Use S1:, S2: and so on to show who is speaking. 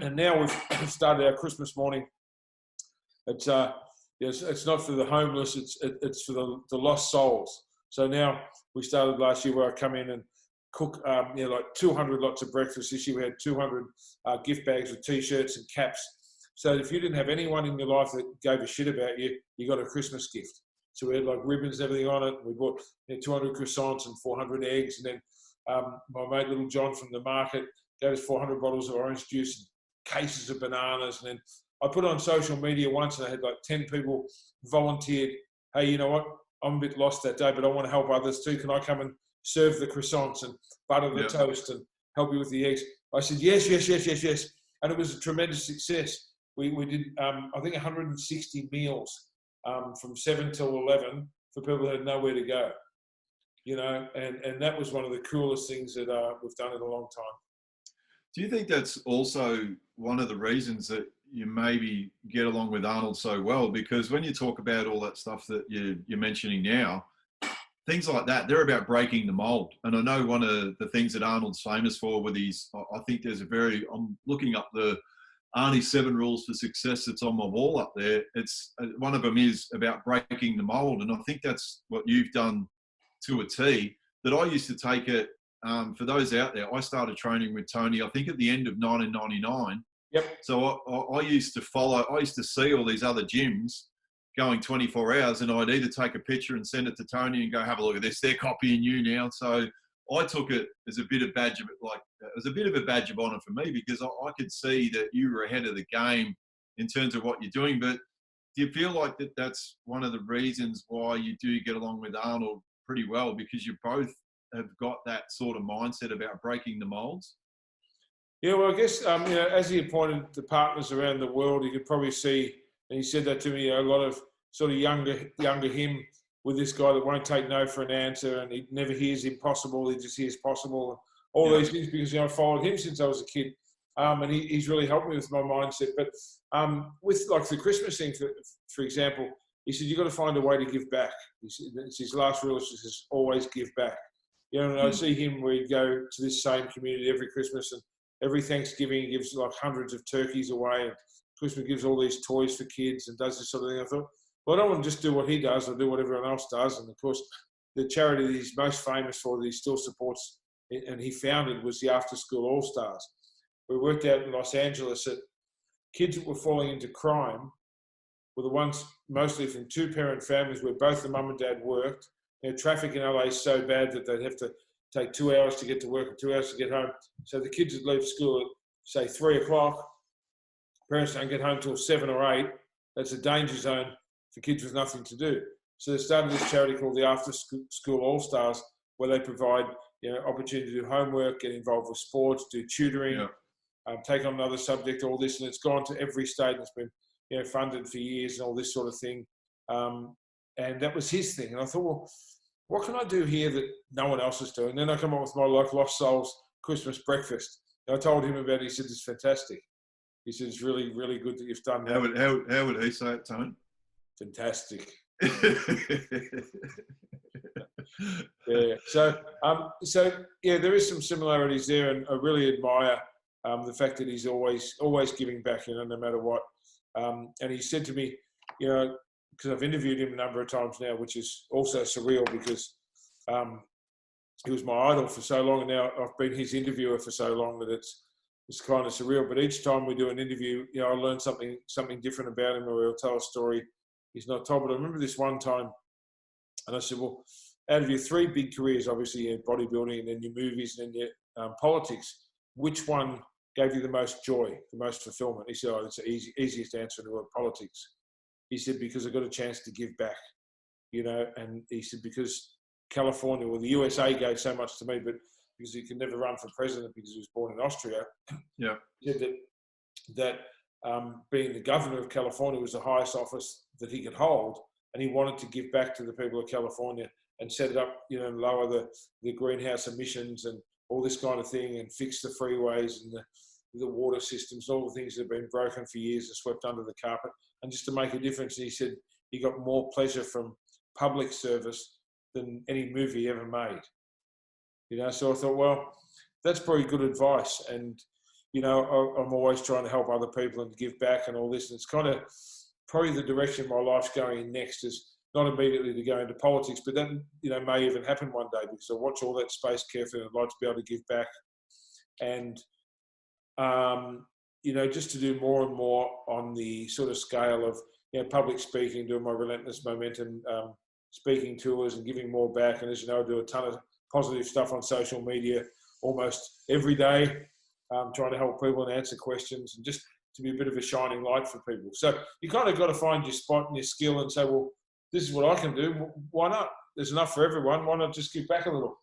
S1: And now we've started our Christmas morning. It's it's not for the homeless. It's for the lost souls. So now we started last year where I come in and cook, like 200 lots of breakfast. This year we had 200 gift bags with t-shirts and caps. So if you didn't have anyone in your life that gave a shit about you, you got a Christmas gift. So we had like ribbons and everything on it. We bought 200 croissants and 400 eggs. And then my mate Little John from the market gave us 400 bottles of orange juice and cases of bananas. And then I put on social media once and I had like 10 people volunteered. Hey, you know what? I'm a bit lost that day, but I want to help others too. Can I come and serve the croissants and butter the toast and help you with the eggs? I said, yes. And it was a tremendous success. We did, I think, 160 meals from 7 till 11 for people who had nowhere to go, and that was one of the coolest things that we've done in a long time.
S2: Do you think that's also one of the reasons that you maybe get along with Arnold so well? Because when you talk about all that stuff that you're mentioning now, things like that, they're about breaking the mold. And I know one of the things that Arnold's famous for with his, I think there's I'm looking up the Arnie's 7 rules for success that's on my wall up there. It's one of them is about breaking the mold. And I think that's what you've done to a T. That I used to take it, for those out there, I started training with Tony, I think at the end of 1999.
S1: Yep.
S2: So I used to see all these other gyms going 24 hours, and I'd either take a picture and send it to Tony and go, have a look at this, they're copying you now. So I took it as a bit of badge of a badge of honor for me, because I could see that you were ahead of the game in terms of what you're doing. But do you feel like that's one of the reasons why you do get along with Arnold pretty well, because you both have got that sort of mindset about breaking the molds?
S1: Yeah, well, I guess, as he appointed the partners around the world, you could probably see, and he said that to me, a lot of sort of younger him with this guy that won't take no for an answer, and he never hears impossible, he just hears possible, and all these things, because I followed him since I was a kid, and he's really helped me with my mindset. But with like the Christmas thing, for example, he said, you've got to find a way to give back. He said, it's his last rule, is always give back. And I see him where he'd go to this same community every Christmas, and every Thanksgiving he gives like hundreds of turkeys away, and Christmas gives all these toys for kids and does this sort of thing. I thought, well, I don't want to just do what he does, I'll do what everyone else does. And of course, the charity that he's most famous for, that he still supports and he founded, was the After School All Stars. We worked out in Los Angeles that kids that were falling into crime were the ones mostly from 2-parent families where both the mum and dad worked. Traffic in LA is so bad that they'd have to take 2 hours to get to work and 2 hours to get home. So the kids would leave school at, say, 3 o'clock. Parents don't get home till 7 or 8. That's a danger zone for kids with nothing to do. So they started this charity called the After School All Stars, where they provide opportunity to do homework, get involved with sports, do tutoring, take on another subject, all this, and it's gone to every state. And it's been funded for years and all this sort of thing. And that was his thing. And I thought, well, what can I do here that no one else is doing? And then I come up with my Lost Souls Christmas breakfast. And I told him about it. He said, it's fantastic. He said, it's really, really good that you've done that.
S2: How would he say it, Tony?
S1: Fantastic. Yeah. So there is some similarities there, and I really admire the fact that he's always giving back, no matter what. And he said to me, because I've interviewed him a number of times now, which is also surreal, because he was my idol for so long, and now I've been his interviewer for so long that it's kind of surreal. But each time we do an interview, I learn something different about him, or he'll tell a story he's not told. But I remember this one time, and I said, well, out of your 3 big careers, obviously your bodybuilding and then your movies and then your politics, which one gave you the most joy, the most fulfillment? He said, it's the easiest answer in the world, politics. He said, because I got a chance to give back, and he said, because California, the USA gave so much to me, but because he could never run for president because he was born in Austria.
S2: Yeah.
S1: He said that being the governor of California was the highest office that he could hold, and he wanted to give back to the people of California and set it up, and lower the greenhouse emissions and all this kind of thing, and fix the freeways and the water systems, all the things that have been broken for years and swept under the carpet, and just to make a difference. And he said he got more pleasure from public service than any movie he ever made. So I thought, well, that's probably good advice. And you know, I'm always trying to help other people and give back and all this. And it's kind of probably the direction my life's going in next, is not immediately to go into politics, but that, you know, may even happen one day, because I watch all that space carefully and I'd like to be able to give back. And, you know, just to do more and more on the sort of scale of, you know, public speaking, doing my Relentless Momentum speaking tours and giving more back. And as you know, I do a ton of positive stuff on social media almost every day, trying to help people and answer questions and just to be a bit of a shining light for people. So you kind of got to find your spot and your skill and say, well, this is what I can do. Why not? There's enough for everyone. Why not just give back a little?